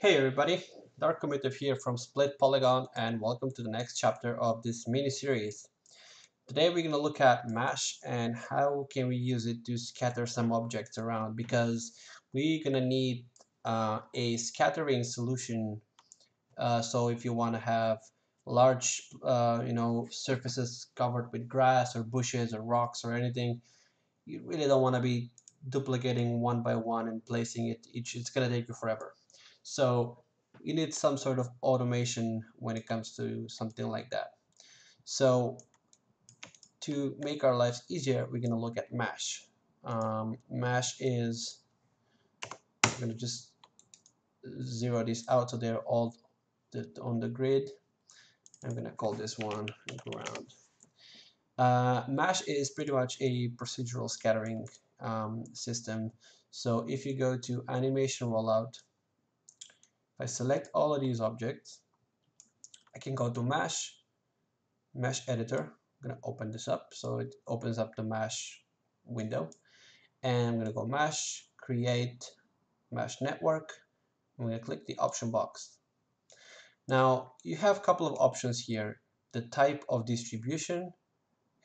Hey everybody, Dark Commitive here from Split Polygon and welcome to the next chapter of this mini-series. Today we're going to look at mesh and how can we use it to scatter some objects around because we're going to need a scattering solution. So if you want to have large surfaces covered with grass or bushes or rocks or anything, you really don't want to be duplicating one by one and placing it each. It's going to take you forever. So you need some sort of automation when it comes to something like that. So to make our lives easier, we're going to look at mesh. Mesh is, I'm going to just zero these out so they're all on the grid. I'm going to call this one ground. Mesh is pretty much a procedural scattering system. So if you go to animation rollout, if I select all of these objects, I can go to mesh editor. I'm going to open this up so it opens up the mesh window, and I'm going to go mesh, create mesh network. I'm going to click the option box. Now you have a couple of options here. The type of distribution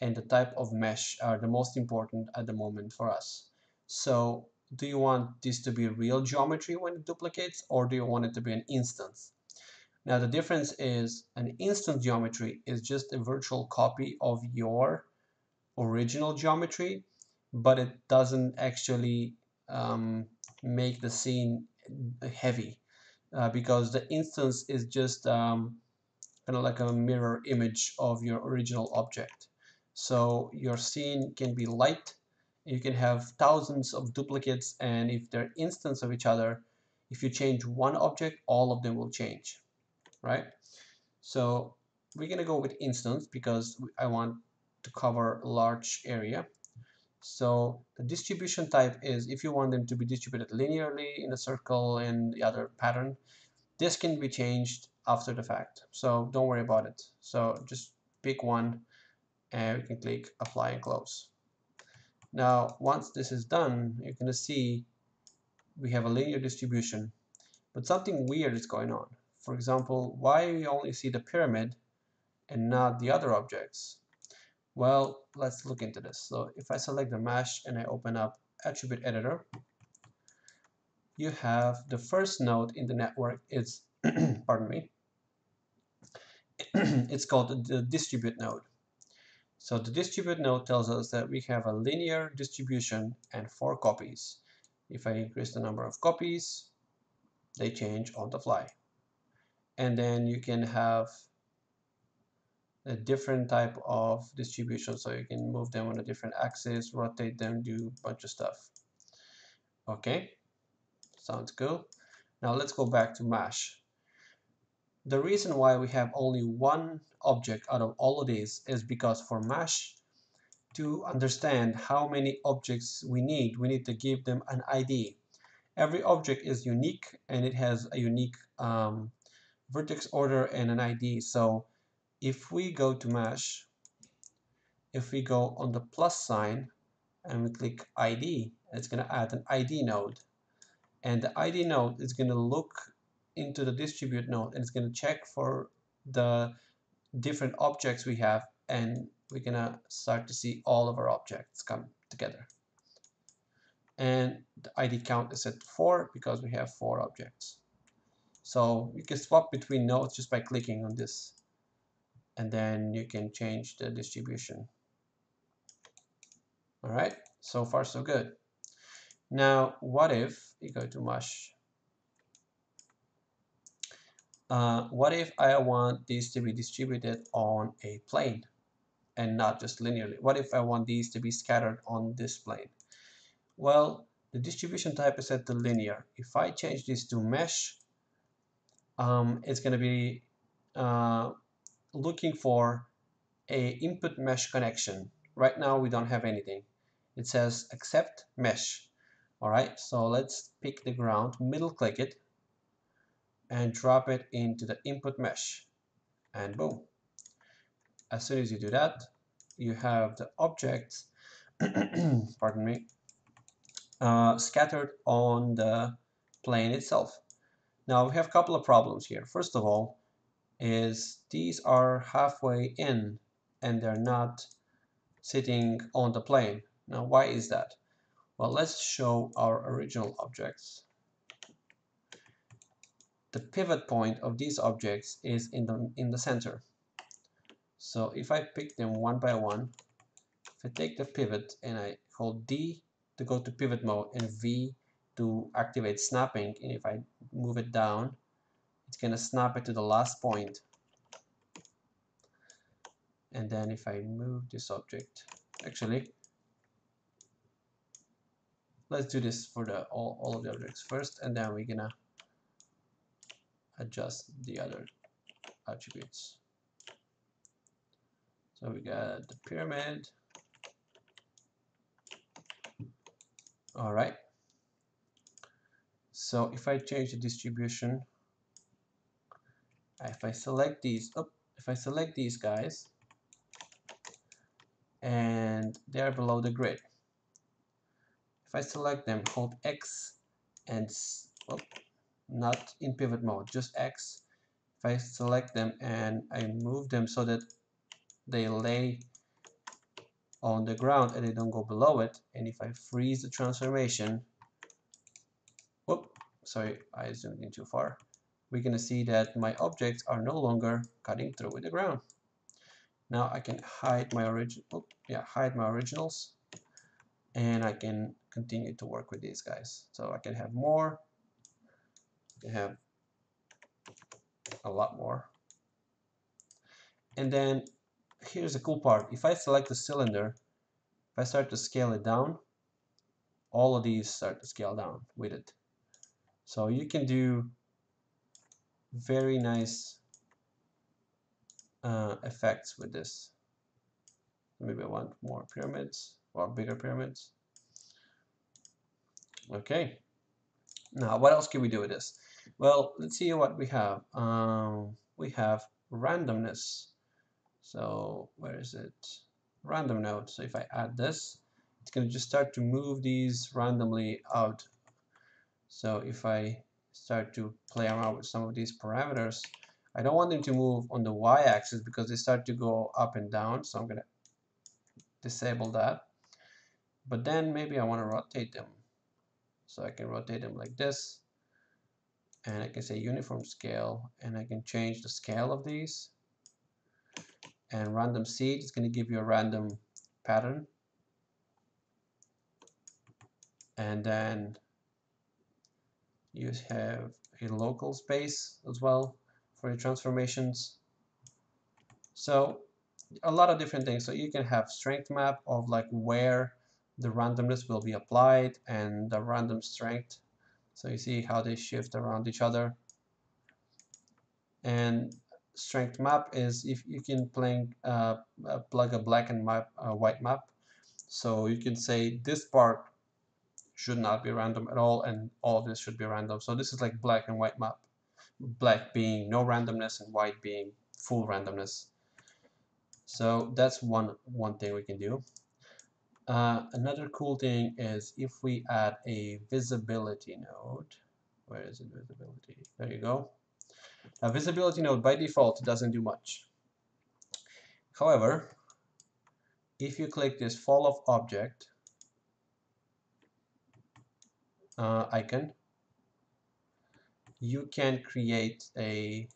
and the type of mesh are the most important at the moment for us. So do you want this to be real geometry when it duplicates, or do you want it to be an instance? Now the difference is an instance geometry is just a virtual copy of your original geometry, but it doesn't actually make the scene heavy because the instance is just kind of like a mirror image of your original object. So your scene can be light, you can have thousands of duplicates, and if they're instances of each other, if you change one object, all of them will change, right? So we're gonna go with instance because I want to cover a large area. So the distribution type is if you want them to be distributed linearly in a circle and the other pattern. This can be changed after the fact, so don't worry about it. So just pick one and we can click apply and close. Now once this is done, you're going to see we have a linear distribution, but something weird is going on. For example, why we only see the pyramid and not the other objects? Well, let's look into this. So if I select the mesh and I open up attribute editor, you have the first node in the network is pardon me, it's called the distribute node. So the distribute node tells us that we have a linear distribution and 4 copies. If I increase the number of copies, they change on the fly. And then you can have a different type of distribution, so you can move them on a different axis, rotate them, do a bunch of stuff. Okay, sounds good. Now let's go back to mesh. The reason why we have only one object out of all of these is because for mesh to understand how many objects we need to give them an ID. Every object is unique and it has a unique vertex order and an ID. So if we go to mesh, if we go on the plus sign and we click ID, it's going to add an ID node. And the ID node is going to look into the distribute node and it's going to check for the different objects we have, and we're going to start to see all of our objects come together. And the ID count is set to 4 because we have 4 objects. So you can swap between nodes just by clicking on this, and then you can change the distribution. All right, so far so good. Now what if you go to mesh? What if I want these to be distributed on a plane and not just linearly? What if I want these to be scattered on this plane? Well, the distribution type is set to linear. If I change this to mesh, it's going to be looking for a input mesh connection. Right now we don't have anything. It says accept mesh. All right, so let's pick the ground, middle click it, and drop it into the input mesh, and boom. As soon as you do that, you have the objects pardon me, scattered on the plane itself. Now we have a couple of problems here. First of all, is these are halfway in and they're not sitting on the plane. Now why is that? Well, let's show our original objects. The pivot point of these objects is in the center. So if I pick them one by one, if I take the pivot and I hold D to go to pivot mode and V to activate snapping, and if I move it down, it's gonna snap it to the last point. And then if I move this object, actually, let's do this for the all of the objects first, and then we're gonna adjust the other attributes. So we got the pyramid. All right. So if I change the distribution, if I select these, if I select these guys, and they're below the grid. If I select them, hold X and not in pivot mode, just X. If I select them and I move them so that they lay on the ground and they don't go below it, and if I freeze the transformation, sorry, I zoomed in too far, we're gonna see that my objects are no longer cutting through with the ground. Now I can hide my originals, and I can continue to work with these guys. So I can have more, I can have a lot more. And then here's the cool part. If I select the cylinder, if I start to scale it down, all of these start to scale down with it. So you can do very nice effects with this. Maybe I want more pyramids or bigger pyramids. Okay. Now, what else can we do with this? Well, let's see what we have. We have randomness. So where is it? Random node. So if I add this, it's going to just start to move these randomly out. So if I start to play around with some of these parameters, I don't want them to move on the y-axis because they start to go up and down. So I'm going to disable that. But then maybe I want to rotate them. So I can rotate them like this. And I can say uniform scale, and I can change the scale of these. And random seed is going to give you a random pattern. And then you have a local space as well for your transformations. So a lot of different things. So you can have strength map of like where the randomness will be applied and the random strength. So you see how they shift around each other. And strength map is if you can plug a black and white map. So you can say this part should not be random at all, and all of this should be random. So this is like black and white map. Black being no randomness and white being full randomness. So that's one thing we can do. Another cool thing is if we add a visibility node. Where is it? Visibility. There you go. A visibility node by default doesn't do much. However, if you click this Falloff Object icon, you can create a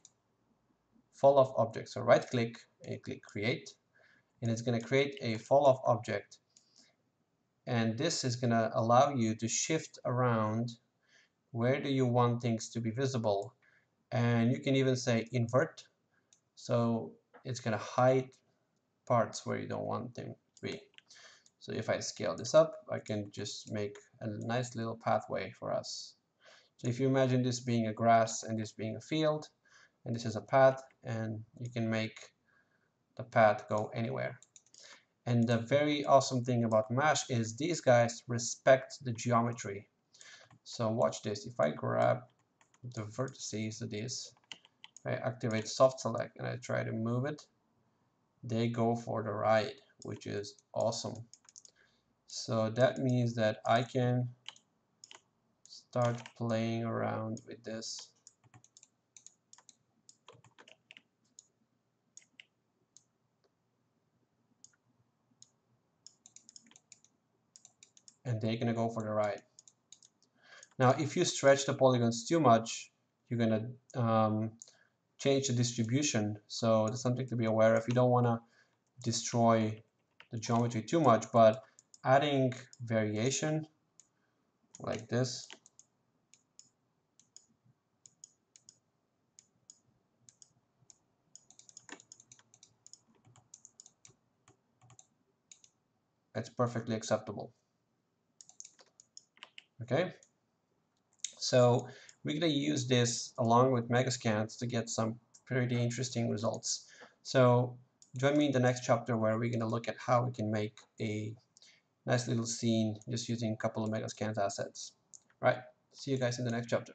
Falloff Object. So right click and click Create, and it's going to create a Falloff Object. And this is going to allow you to shift around where do you want things to be visible. And you can even say invert. So it's going to hide parts where you don't want them to be. So if I scale this up, I can just make a nice little pathway for us. So if you imagine this being a grass and this being a field, and this is a path, and you can make the path go anywhere. And the very awesome thing about Mesh is these guys respect the geometry. So watch this. If I grab the vertices of this, I activate soft select and I try to move it, they go for the ride, which is awesome. So that means that I can start playing around with this and they're gonna go for the right. Now, if you stretch the polygons too much, you're gonna change the distribution. So that's something to be aware of. You don't want to destroy the geometry too much, but adding variation like this it's perfectly acceptable. Okay, so we're going to use this along with megascans to get some pretty interesting results. So join me in the next chapter where we're going to look at how we can make a nice little scene just using a couple of megascans assets. Right, see you guys in the next chapter.